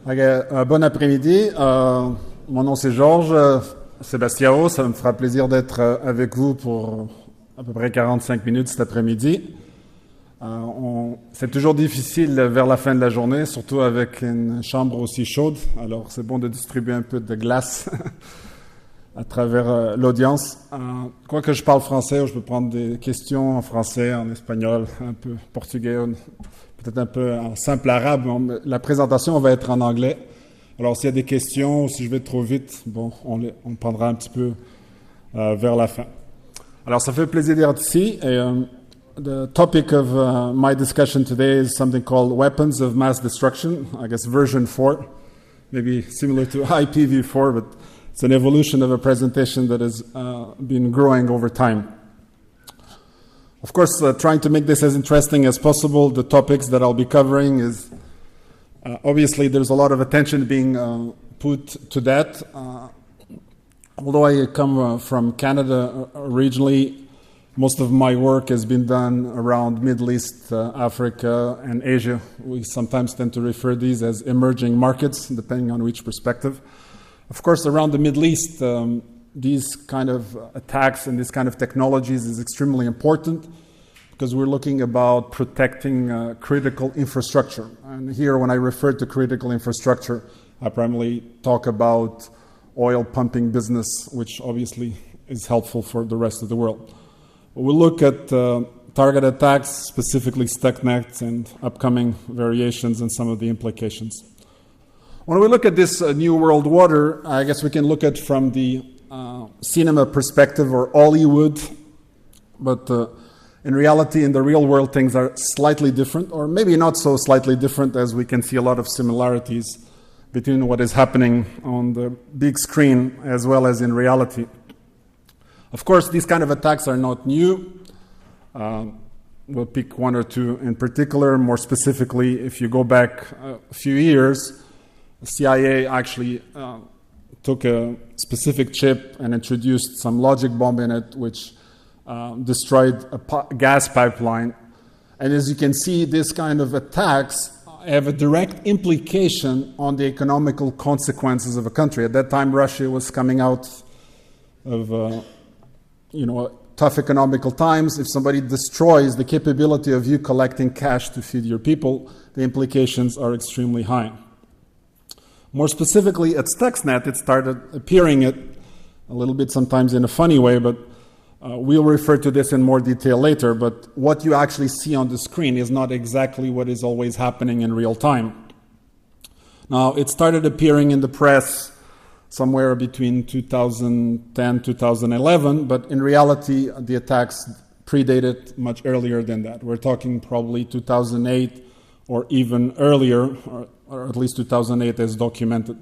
Bon après-midi. Mon nom c'est Jorge, Sebastiao. Ça me fera plaisir d'être avec vous pour à peu près 45 minutes cet après-midi. C'est toujours difficile vers la fin de la journée, surtout avec une chambre aussi chaude. Alors c'est bon de distribuer un peu de glace à travers l'audience. Quoique je parle français, je peux prendre des questions en français, en espagnol, un peu portugais, peut-être un peu en simple arabe. La présentation va être en anglais. Alors s'il y a des questions, ou si je vais trop vite, bon, on prendra un petit peu vers la fin. Alors ça fait plaisir d'être ici. Et, the topic of my discussion today is something called weapons of mass destruction, I guess version 4, maybe similar to IPv4, but it's an evolution of a presentation that has been growing over time. Of course, trying to make this as interesting as possible, the topics that I'll be covering is, obviously there's a lot of attention being put to that. Although I come from Canada originally, most of my work has been done around Middle East, Africa, and Asia. We sometimes tend to refer these as emerging markets, depending on which perspective. Of course, around the Middle East, these kind of attacks and these kind of technologies is extremely important because we're looking about protecting critical infrastructure. And here, when I refer to critical infrastructure, I primarily talk about oil pumping business, which obviously is helpful for the rest of the world. We'll look at target attacks, specifically Stuxnet and upcoming variations and some of the implications. When we look at this new world order, I guess we can look at from the cinema perspective or Hollywood, but in reality, in the real world, things are slightly different, or maybe not so slightly different, as we can see a lot of similarities between what is happening on the big screen as well as in reality. Of course, these kind of attacks are not new. We'll pick one or two in particular. More specifically, if you go back a few years, the CIA actually took a specific chip and introduced some logic bomb in it, which destroyed a gas pipeline. And as you can see, this kind of attacks have a direct implication on the economical consequences of a country. At that time, Russia was coming out of tough economical times. If somebody destroys the capability of you collecting cash to feed your people, the implications are extremely high. More specifically, at Stuxnet, it started appearing a little bit sometimes in a funny way, but we'll refer to this in more detail later. But what you actually see on the screen is not exactly what is always happening in real time. Now, it started appearing in the press somewhere between 2010, 2011, but in reality, the attacks predated much earlier than that. We're talking probably 2008 or even earlier, or at least 2008 as documented.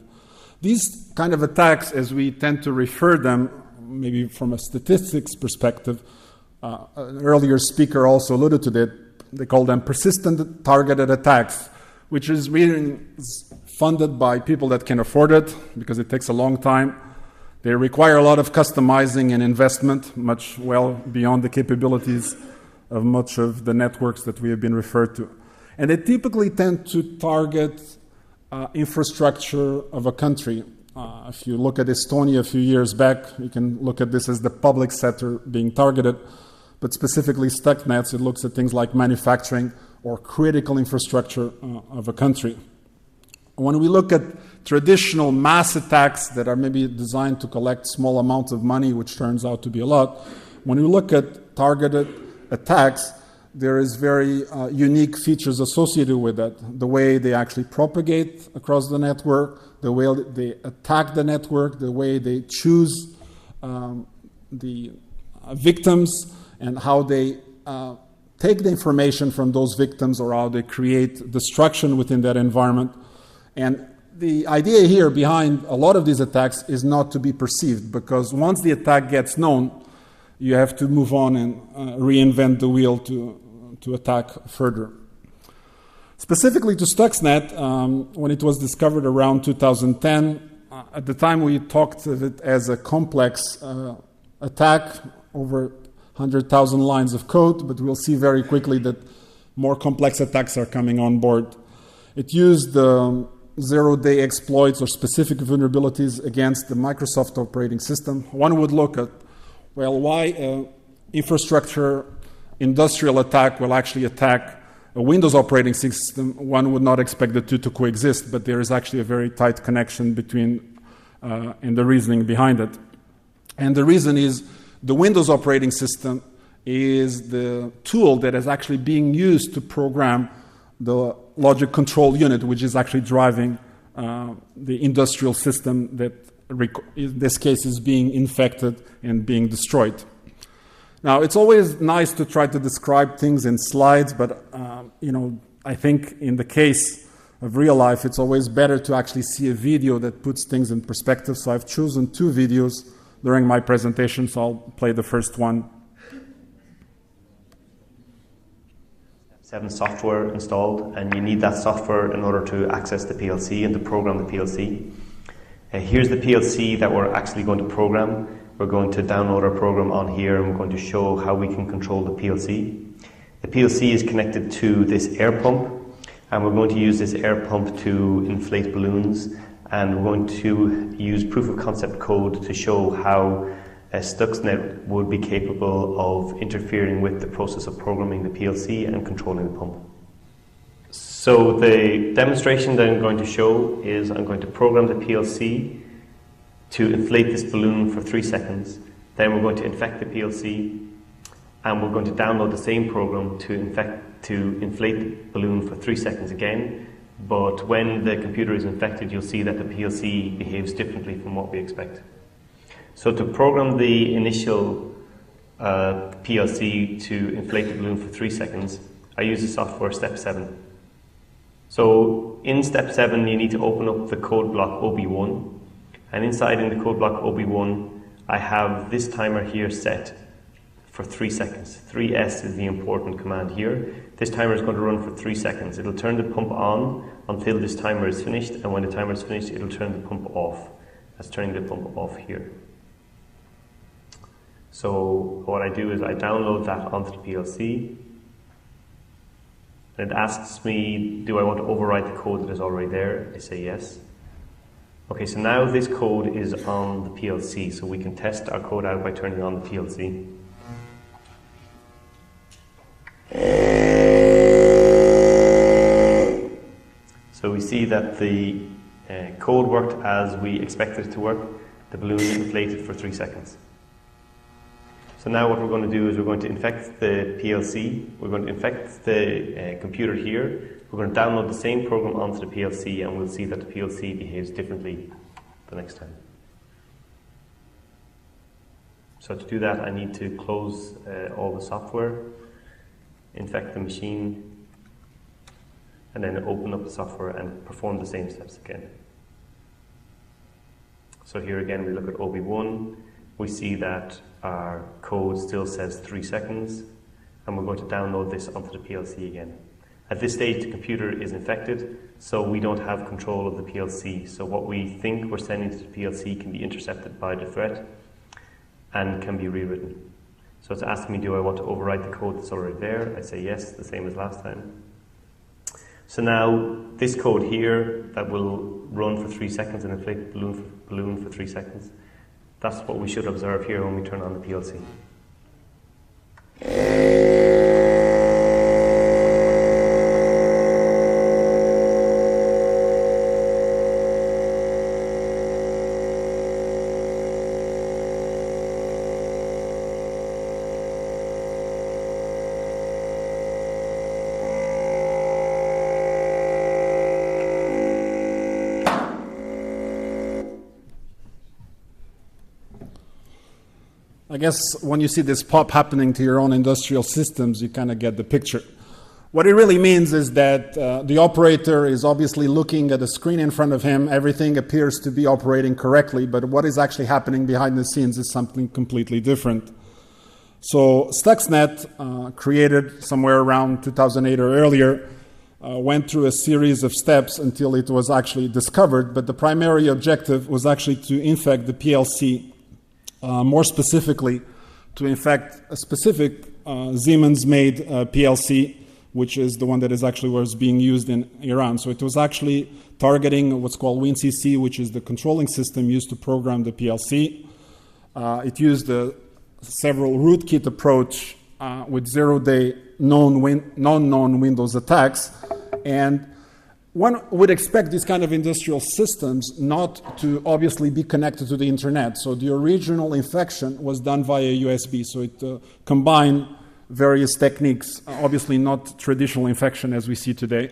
These kind of attacks, as we tend to refer them, maybe from a statistics perspective, an earlier speaker also alluded to that, they call them persistent targeted attacks, which is really funded by people that can afford it because it takes a long time. They require a lot of customizing and investment, much well beyond the capabilities of much of the networks that we have been referred to. And they typically tend to target infrastructure of a country. If you look at Estonia a few years back, you can look at this as the public sector being targeted, but specifically Stuxnet, it looks at things like manufacturing or critical infrastructure of a country. When we look at traditional mass attacks that are maybe designed to collect small amounts of money, which turns out to be a lot, when we look at targeted attacks, there is very unique features associated with that. The way they actually propagate across the network, the way they attack the network, the way they choose the victims, and how they take the information from those victims or how they create destruction within that environment. And the idea here behind a lot of these attacks is not to be perceived, because once the attack gets known, you have to move on and reinvent the wheel to attack further. Specifically to Stuxnet, when it was discovered around 2010, at the time we talked of it as a complex attack, over 100,000 lines of code, but we'll see very quickly that more complex attacks are coming on board. It used zero-day exploits or specific vulnerabilities against the Microsoft operating system, one would look at, well, why infrastructure industrial attack will actually attack a Windows operating system. One would not expect the two to coexist, but there is actually a very tight connection between and the reasoning behind it. And the reason is the Windows operating system is the tool that is actually being used to program the logic control unit, which is actually driving the industrial system that, in this case, is being infected and being destroyed. Now, it's always nice to try to describe things in slides, but I think in the case of real life, it's always better to actually see a video that puts things in perspective. So I've chosen two videos during my presentation, so I'll play the first one. 7 software installed, and you need that software in order to access the PLC and to program the PLC. Here's the PLC that we're actually going to program. We're going to download our program on here, and we're going to show how we can control the PLC. The PLC is connected to this air pump, and we're going to use this air pump to inflate balloons, and we're going to use proof of concept code to show how Stuxnet would be capable of interfering with the process of programming the PLC and controlling the pump. So the demonstration that I'm going to show is I'm going to program the PLC to inflate this balloon for 3 seconds. Then we're going to infect the PLC, and we're going to download the same program to inflate the balloon for 3 seconds again. But when the computer is infected, you'll see that the PLC behaves differently from what we expect. So to program the initial PLC to inflate the balloon for 3 seconds, I use the software step 7. So in step 7, you need to open up the code block OB1. And inside in the code block OB1, I have this timer here set for 3 seconds. 3S is the important command here. This timer is going to run for 3 seconds. It'll turn the pump on until this timer is finished, and when the timer is finished, it'll turn the pump off. That's turning the pump off here. So what I do is I download that onto the PLC. And it asks me, do I want to overwrite the code that is already there? I say yes. Okay, so now this code is on the PLC, so we can test our code out by turning on the PLC. So we see that the code worked as we expected it to work. The balloon inflated for 3 seconds. So now what we're going to do is we're going to infect the PLC, we're going to infect the computer here, we're going to download the same program onto the PLC, and we'll see that the PLC behaves differently the next time. So to do that, I need to close all the software, infect the machine, and then open up the software and perform the same steps again. So here again we look at OB1, we see that our code still says 3 seconds, and we're going to download this onto the PLC again. At this stage the computer is infected, so we don't have control of the PLC. So what we think we're sending to the PLC can be intercepted by the threat and can be rewritten. So it's asking me, do I want to overwrite the code that's already there? I say yes, the same as last time. So now this code here that will run for 3 seconds and inflate the balloon for 3 seconds, that's what we should observe here when we turn on the PLC. I guess when you see this pop happening to your own industrial systems, you kind of get the picture. What it really means is that the operator is obviously looking at the screen in front of him. Everything appears to be operating correctly, but what is actually happening behind the scenes is something completely different. So Stuxnet, created somewhere around 2008 or earlier, went through a series of steps until it was actually discovered, but the primary objective was actually to infect the PLC. More specifically, to infect a specific Siemens-made PLC which is the one that was being used in Iran. So it was actually targeting what's called WinCC, which is the controlling system used to program the PLC. It used a several rootkit approach with zero-day non-known Windows attacks. And one would expect these kind of industrial systems not to obviously be connected to the internet. So the original infection was done via USB. So it combined various techniques, obviously not traditional infection as we see today.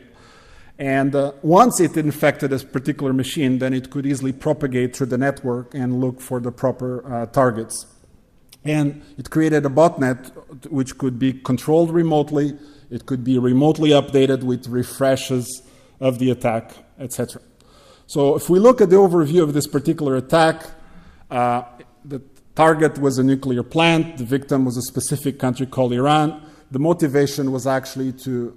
And once it infected a particular machine, then it could easily propagate through the network and look for the proper targets. And it created a botnet which could be controlled remotely. It could be remotely updated with refreshes of the attack, etc. So if we look at the overview of this particular attack, the target was a nuclear plant. The victim was a specific country called Iran. The motivation was actually to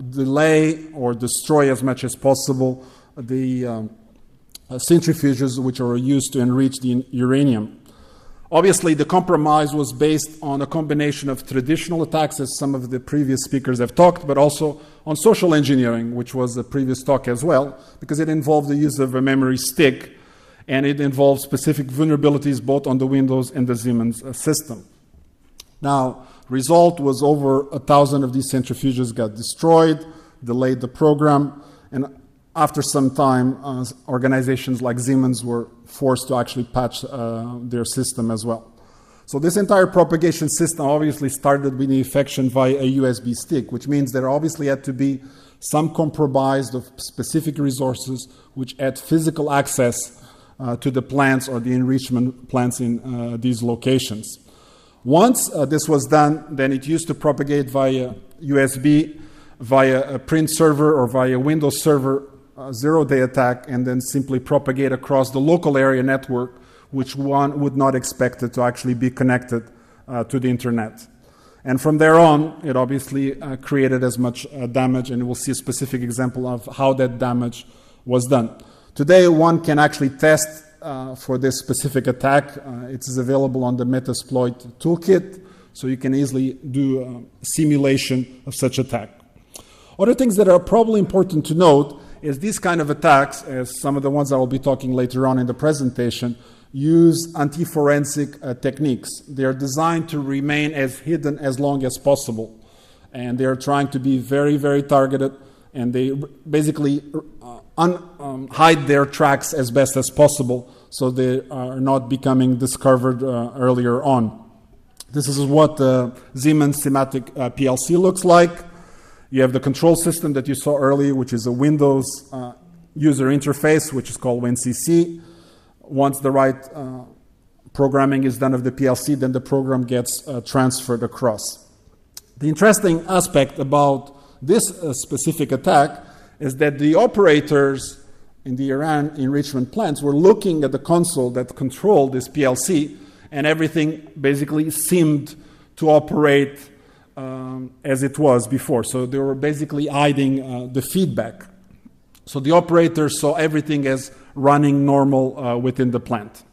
delay or destroy as much as possible the centrifuges which are used to enrich the uranium. Obviously, the compromise was based on a combination of traditional attacks, as some of the previous speakers have talked, but also on social engineering, which was a previous talk as well, because it involved the use of a memory stick, and it involved specific vulnerabilities both on the Windows and the Siemens system. Now, result was over 1,000 of these centrifuges got destroyed, delayed the program, and after some time, organizations like Siemens were forced to actually patch their system as well. So this entire propagation system obviously started with the infection via a USB stick, which means there obviously had to be some compromise of specific resources which had physical access to the plants or the enrichment plants in these locations. Once this was done, then it used to propagate via USB, via a print server or via Windows server, zero-day attack, and then simply propagate across the local area network, which one would not expect it to actually be connected to the internet. And from there on, it obviously created as much damage, and we'll see a specific example of how that damage was done. Today, one can actually test for this specific attack. It is available on the Metasploit toolkit, so you can easily do a simulation of such attack. Other things that are probably important to note is these kind of attacks, as some of the ones I will be talking later on in the presentation, use anti-forensic techniques. They are designed to remain as hidden as long as possible. And they are trying to be very, very targeted, and they basically hide their tracks as best as possible so they are not becoming discovered earlier on. This is what the Siemens Thematic PLC looks like. You have the control system that you saw earlier, which is a Windows user interface, which is called WinCC. Once the right programming is done of the PLC, then the program gets transferred across. The interesting aspect about this specific attack is that the operators in the Iran enrichment plants were looking at the console that controlled this PLC, and everything basically seemed to operate as it was before. So they were basically hiding the feedback. So the operators saw everything as running normal within the plant.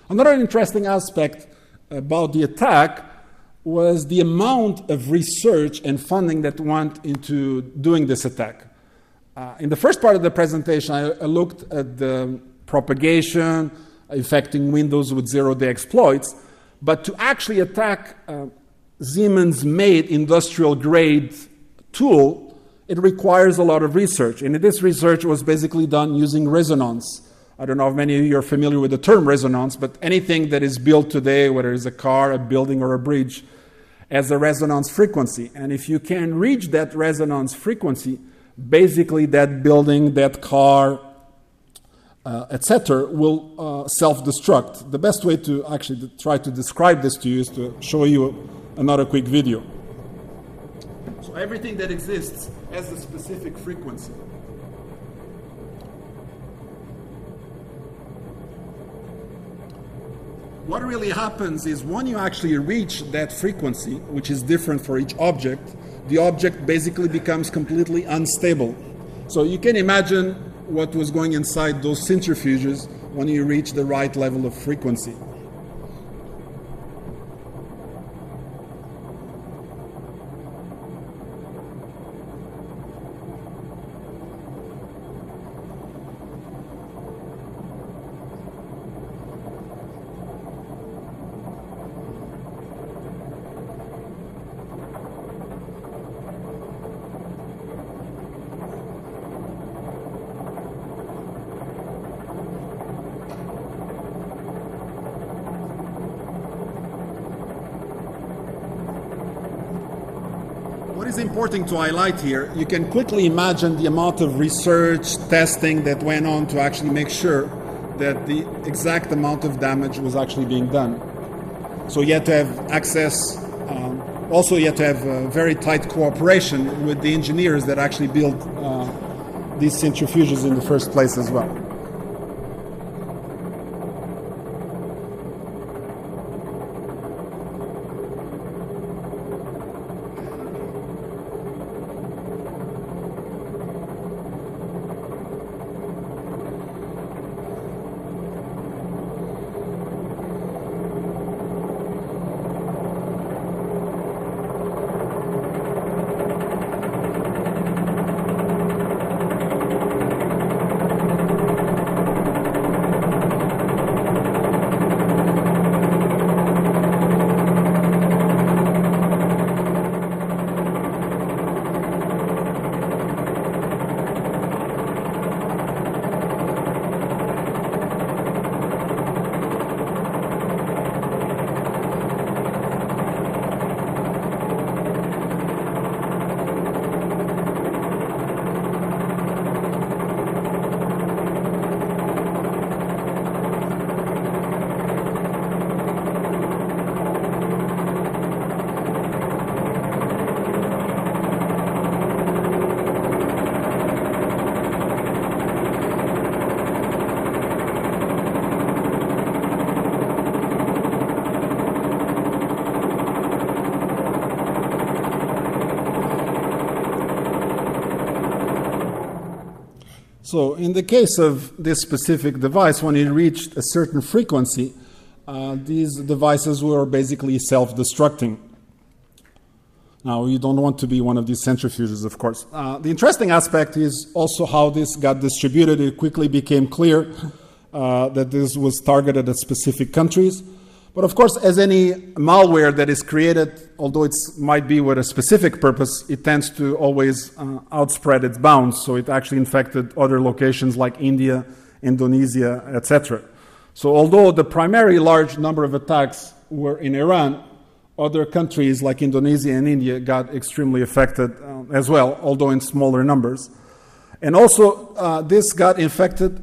Another interesting aspect about the attack was the amount of research and funding that went into doing this attack. In the first part of the presentation, I looked at the propagation, affecting Windows with zero-day exploits, but to actually attack Siemens-made industrial-grade tool, it requires a lot of research. And this research was basically done using resonance. I don't know if many of you are familiar with the term resonance, but anything that is built today, whether it's a car, a building, or a bridge, has a resonance frequency. And if you can reach that resonance frequency, basically that building, that car, etc., will self-destruct. The best way to actually try to describe this to you is to show you another quick video. So everything that exists has a specific frequency. What really happens is when you actually reach that frequency, which is different for each object, the object basically becomes completely unstable. So you can imagine what was going inside those centrifuges when you reach the right level of frequency. is important to highlight here, you can quickly imagine the amount of research, testing that went on to actually make sure that the exact amount of damage was actually being done. So you had to have access, also you had to have very tight cooperation with the engineers that actually built these centrifuges in the first place as well. So in the case of this specific device, when it reached a certain frequency, these devices were basically self-destructing. Now, you don't want to be one of these centrifuges, of course. The interesting aspect is also how this got distributed. It quickly became clear that this was targeted at specific countries. But of course, as any malware that is created, although it might be with a specific purpose, it tends to always outspread its bounds. So it actually infected other locations like India, Indonesia, etc. So although the primary large number of attacks were in Iran, other countries like Indonesia and India got extremely affected as well, although in smaller numbers. And also this got infected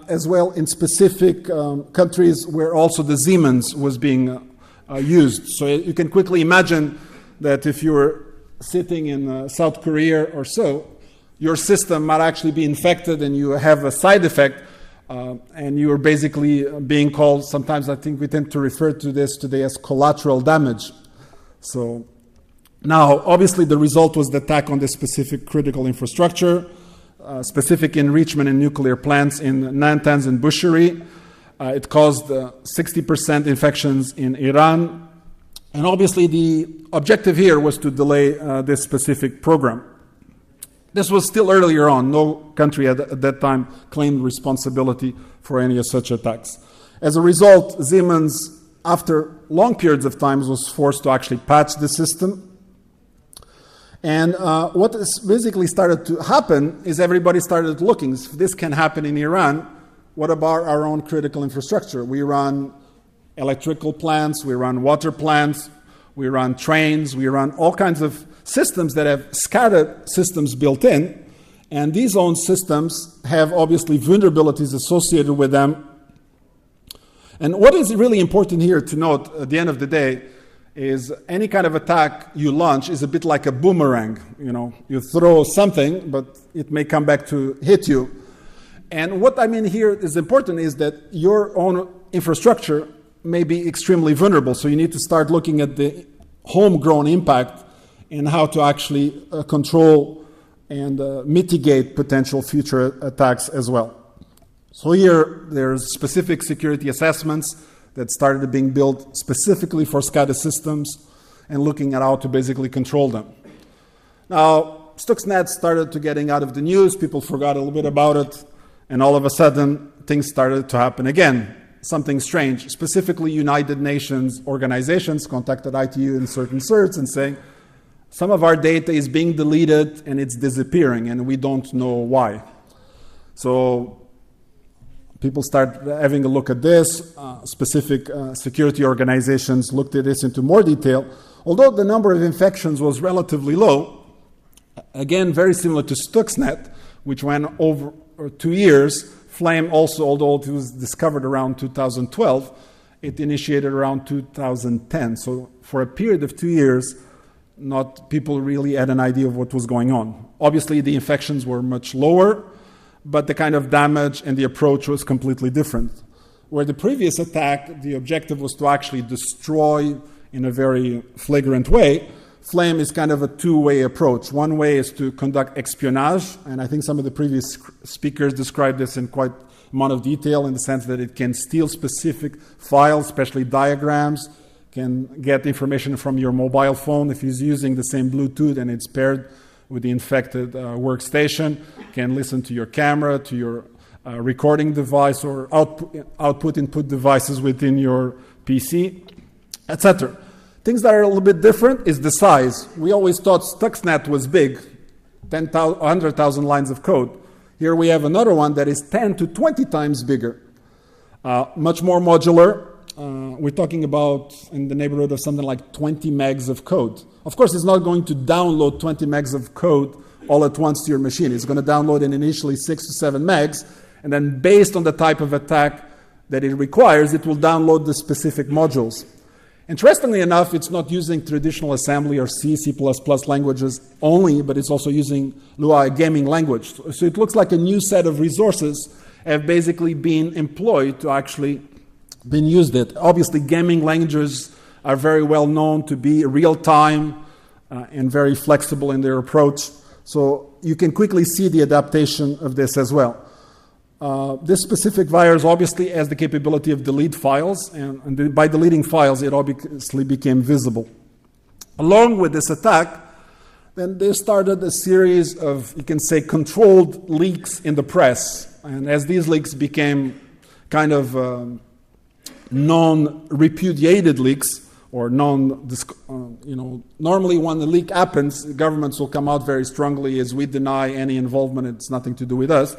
as well in specific countries where also the Siemens was being used. So you can quickly imagine that if you were sitting in South Korea or so, your system might actually be infected and you have a side effect, and you are basically being called, sometimes I think we tend to refer to this today as collateral damage. So now, obviously the result was the attack on this specific critical infrastructure, specific enrichment in nuclear plants in Natanz and Bushiri. It caused 60% infections in Iran. And obviously the objective here was to delay this specific program. This was still earlier on. No country at that time claimed responsibility for any of such attacks. As a result, Siemens, after long periods of time, was forced to actually patch the system. And what basically started to happen is everybody started looking. If this can happen in Iran, what about our own critical infrastructure? We run electrical plants, we run water plants, we run trains, we run all kinds of systems that have SCADA systems built in. And these own systems have obviously vulnerabilities associated with them. And what is really important here to note at the end of the day is any kind of attack you launch is a bit like a boomerang. You know, you throw something, but it may come back to hit you. And what I mean here is important is that your own infrastructure may be extremely vulnerable. So you need to start looking at the homegrown impact and how to actually control and mitigate potential future attacks as well. So here there's specific security assessments that started being built specifically for SCADA systems and looking at how to basically control them. Now, Stuxnet started to getting out of the news, people forgot a little bit about it, and all of a sudden things started to happen again. Something strange. Specifically, United Nations organizations contacted ITU and certain certs and saying, some of our data is being deleted and it's disappearing and we don't know why. So people start having a look at this. Specific security organizations looked at this into more detail. Although the number of infections was relatively low, Again, very similar to Stuxnet, which went over 2 years. Flame also, although it was discovered around 2012, it initiated around 2010. So for a period of 2 years, not people really had an idea of what was going on. Obviously, the infections were much lower, but the kind of damage and the approach was completely different. Where the previous attack, the objective was to actually destroy in a very flagrant way, Flame is kind of a two-way approach. One way is to conduct espionage, and I think some of the previous speakers described this in quite amount of detail in the sense that it can steal specific files, especially diagrams, can get information from your mobile phone if it's using the same Bluetooth and it's paired with the infected workstation, can listen to your camera, to your recording device or output-input devices within your PC, etc. Things that are a little bit different is the size. We always thought Stuxnet was big, 100,000 lines of code. Here we have another one that is 10 to 20 times bigger, much more modular. We're talking about in the neighborhood of something like 20 megs of code. Of course, it's not going to download 20 megs of code all at once to your machine. It's going to download in initially 6 to 7 megs, and then based on the type of attack that it requires, it will download the specific modules. Interestingly enough, it's not using traditional assembly or C, C++ languages only, but it's also using Lua, a gaming language. So it looks like a new set of resources have basically been employed to actually been used it. Obviously, gaming languages are very well known to be real-time and very flexible in their approach. So you can quickly see the adaptation of this as well. This specific virus obviously has the capability of delete files, and by deleting files, it obviously became visible. Along with this attack, then they started a series of, you can say, controlled leaks in the press. And as these leaks became kind of non-repudiated leaks, or normally when the leak happens, governments will come out very strongly as we deny any involvement, it's nothing to do with us.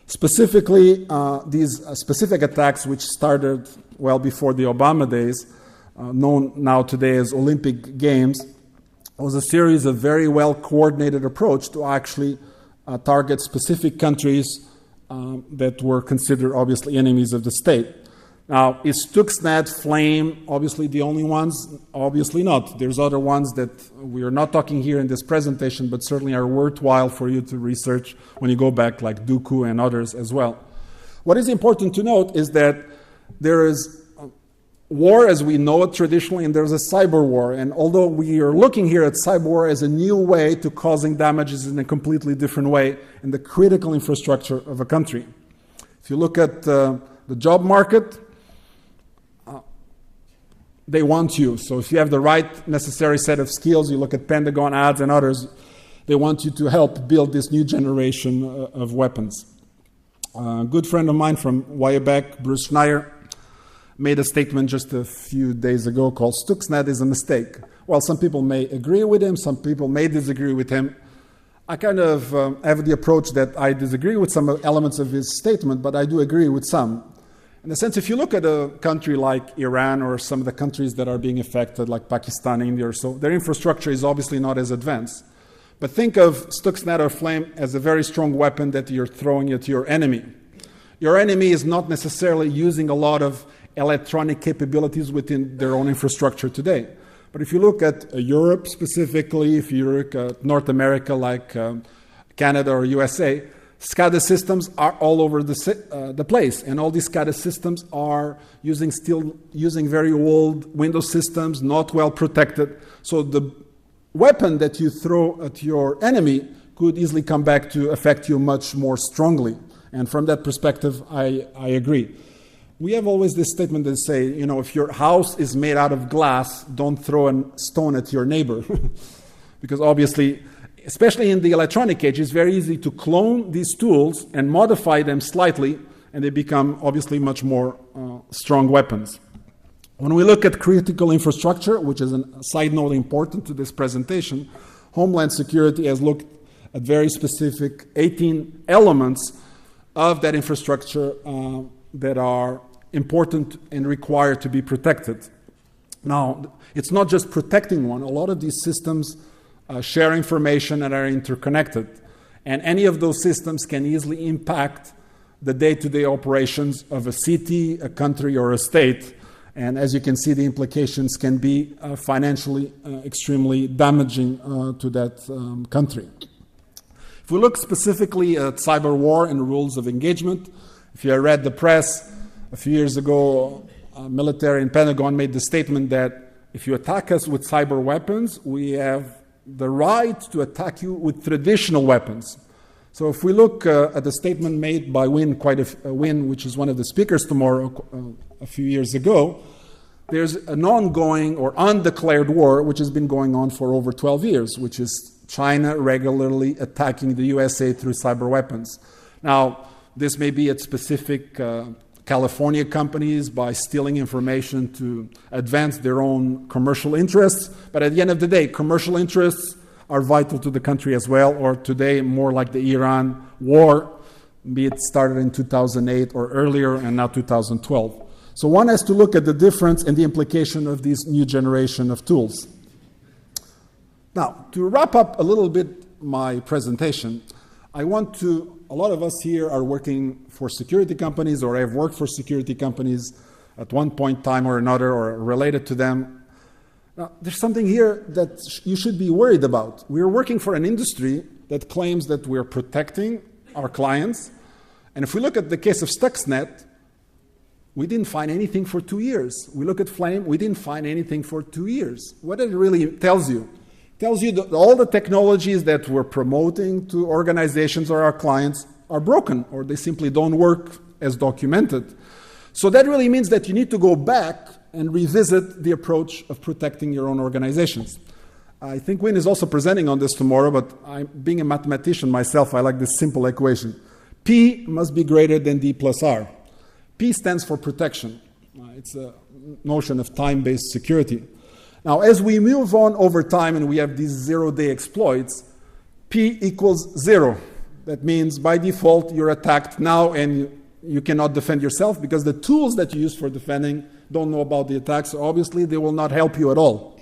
Specifically, these specific attacks, which started well before the Obama days, known now today as Olympic Games, was a series of very well-coordinated approach to actually target specific countries that were considered obviously enemies of the state. Now, is Stuxnet, Flame, obviously the only ones? Obviously not. There's other ones that we are not talking here in this presentation, but certainly are worthwhile for you to research when you go back, like Dooku and others as well. What is important to note is that there is war as we know it traditionally, and there's a cyber war. And although we are looking here at cyber war as a new way to causing damages in a completely different way in the critical infrastructure of a country. If you look at the job market, they want you. So if you have the right necessary set of skills, you look at Pentagon ads and others, they want you to help build this new generation of weapons. A good friend of mine from Wyabeck, Bruce Schneier, made a statement just a few days ago called Stuxnet is a mistake. Well, some people may agree with him, some people may disagree with him. I kind of have the approach that I disagree with some elements of his statement, but I do agree with some. In a sense, if you look at a country like Iran or some of the countries that are being affected, like Pakistan, India or so, their infrastructure is obviously not as advanced. But think of Stuxnet or Flame as a very strong weapon that you're throwing at your enemy. Your enemy is not necessarily using a lot of electronic capabilities within their own infrastructure today. But if you look at Europe specifically, if you look at North America like Canada or USA, SCADA systems are all over the place, and all these SCADA systems are still using very old Windows systems, not well protected. So the weapon that you throw at your enemy could easily come back to affect you much more strongly. And from that perspective, I agree. We have always this statement that say, if your house is made out of glass, don't throw a stone at your neighbor. Because obviously, especially in the electronic age, it's very easy to clone these tools and modify them slightly, and they become obviously much more strong weapons. When we look at critical infrastructure, which is a side note important to this presentation, Homeland Security has looked at very specific 18 elements of that infrastructure that are important and required to be protected. Now, it's not just protecting one. A lot of these systems share information and are interconnected. And any of those systems can easily impact the day-to-day operations of a city, a country, or a state. And as you can see, the implications can be financially extremely damaging to that country. If we look specifically at cyber war and rules of engagement, if you read the press a few years ago, military and Pentagon made the statement that if you attack us with cyber weapons, we have the right to attack you with traditional weapons. So if we look at the statement made by Win, which is one of the speakers tomorrow, a few years ago, there's an ongoing or undeclared war which has been going on for over 12 years, which is China regularly attacking the USA through cyber weapons. Now, this may be at specific California companies by stealing information to advance their own commercial interests, but at the end of the day, commercial interests are vital to the country as well, or today more like the Iran war, be it started in 2008 or earlier and now 2012. So one has to look at the difference and the implication of this new generation of tools. Now, to wrap up a little bit my presentation, a lot of us here are working for security companies or have worked for security companies at one point in time or another or related to them. Now, there's something here that you should be worried about. We're working for an industry that claims that we're protecting our clients. And if we look at the case of Stuxnet, we didn't find anything for 2 years. We look at Flame, we didn't find anything for 2 years. What it really tells you? It tells you that all the technologies that we're promoting to organizations or our clients are broken, or they simply don't work as documented. So that really means that you need to go back and revisit the approach of protecting your own organizations. I think Win is also presenting on this tomorrow, but being a mathematician myself, I like this simple equation. P must be greater than D plus R. P stands for protection. It's a notion of time-based security. Now, as we move on over time and we have these zero-day exploits, P equals 0. That means by default you're attacked now and you cannot defend yourself because the tools that you use for defending don't know about the attack, so obviously they will not help you at all.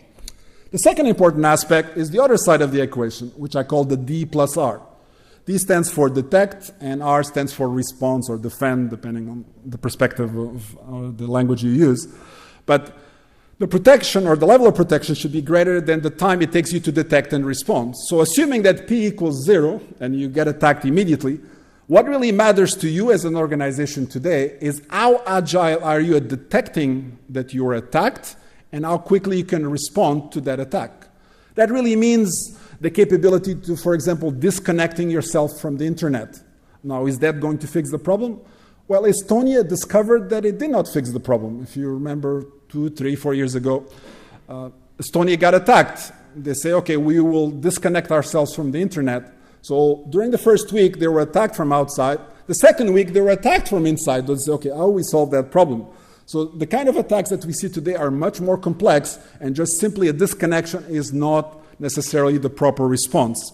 The second important aspect is the other side of the equation, which I call the D plus R. D stands for detect, and R stands for response or defend, depending on the perspective of the language you use. But the protection or the level of protection should be greater than the time it takes you to detect and respond. So assuming that P equals 0 and you get attacked immediately, what really matters to you as an organization today is how agile are you at detecting that you are attacked and how quickly you can respond to that attack. That really means the capability to, for example, disconnecting yourself from the internet. Now, is that going to fix the problem? Well, Estonia discovered that it did not fix the problem. If you remember 2, 3, 4 years ago, Estonia got attacked. They say, okay, we will disconnect ourselves from the internet. So during the first week, they were attacked from outside. The second week, they were attacked from inside. They say, okay, how do we solve that problem? So the kind of attacks that we see today are much more complex, and just simply a disconnection is not necessarily the proper response.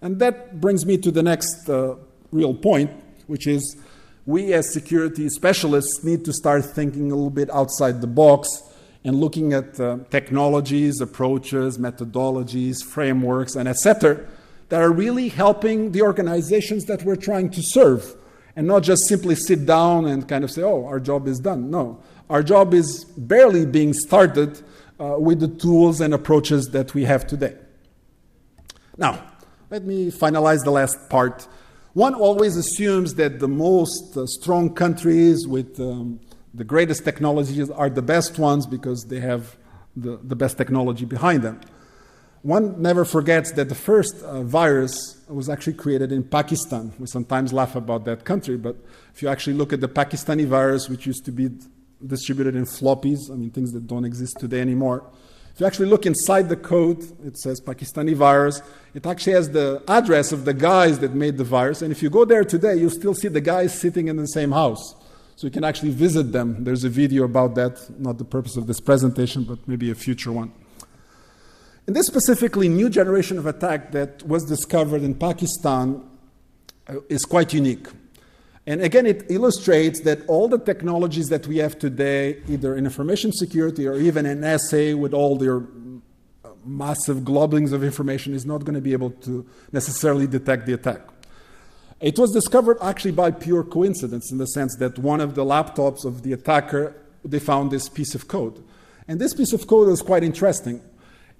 And that brings me to the next real point, which is we as security specialists need to start thinking a little bit outside the box and looking at technologies, approaches, methodologies, frameworks, and etc. that are really helping the organizations that we're trying to serve, and not just simply sit down and kind of say, oh, our job is done. No, our job is barely being started with the tools and approaches that we have today. Now, let me finalize the last part. One always assumes that the most strong countries with the greatest technologies are the best ones because they have the best technology behind them. One never forgets that the first virus was actually created in Pakistan. We sometimes laugh about that country, but if you actually look at the Pakistani virus, which used to be distributed in floppies, I mean, things that don't exist today anymore. If you actually look inside the code, it says Pakistani virus. It actually has the address of the guys that made the virus. And if you go there today, you'll still see the guys sitting in the same house. So you can actually visit them. There's a video about that, not the purpose of this presentation, but maybe a future one. And this specifically new generation of attack that was discovered in Pakistan is quite unique. And again, it illustrates that all the technologies that we have today, either in information security or even in SA with all their massive globulings of information is not going to be able to necessarily detect the attack. It was discovered actually by pure coincidence, in the sense that one of the laptops of the attacker, they found this piece of code. And this piece of code was quite interesting.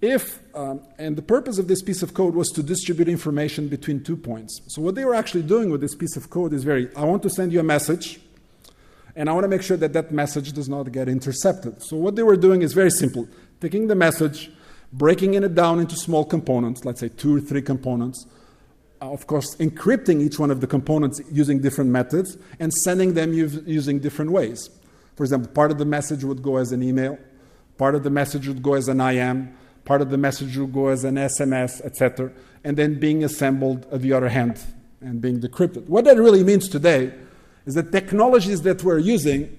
And the purpose of this piece of code was to distribute information between 2 points. So what they were actually doing with this piece of code is I want to send you a message, and I want to make sure that that message does not get intercepted. So what they were doing is very simple. Taking the message, breaking it down into small components, let's say 2 or 3 components, of course, encrypting each one of the components using different methods, and sending them using different ways. For example, part of the message would go as an email, part of the message would go as an IM, part of the message would go as an SMS, etc., and then being assembled at the other hand and being decrypted. What that really means today is that technologies that we're using,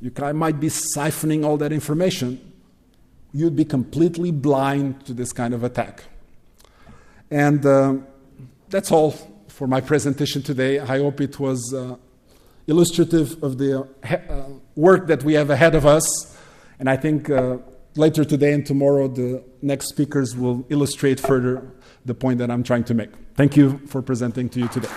you might be siphoning all that information. You'd be completely blind to this kind of attack. And that's all for my presentation today. I hope it was illustrative of the work that we have ahead of us. And I think later today and tomorrow, the next speakers will illustrate further the point that I'm trying to make. Thank you for presenting to you today.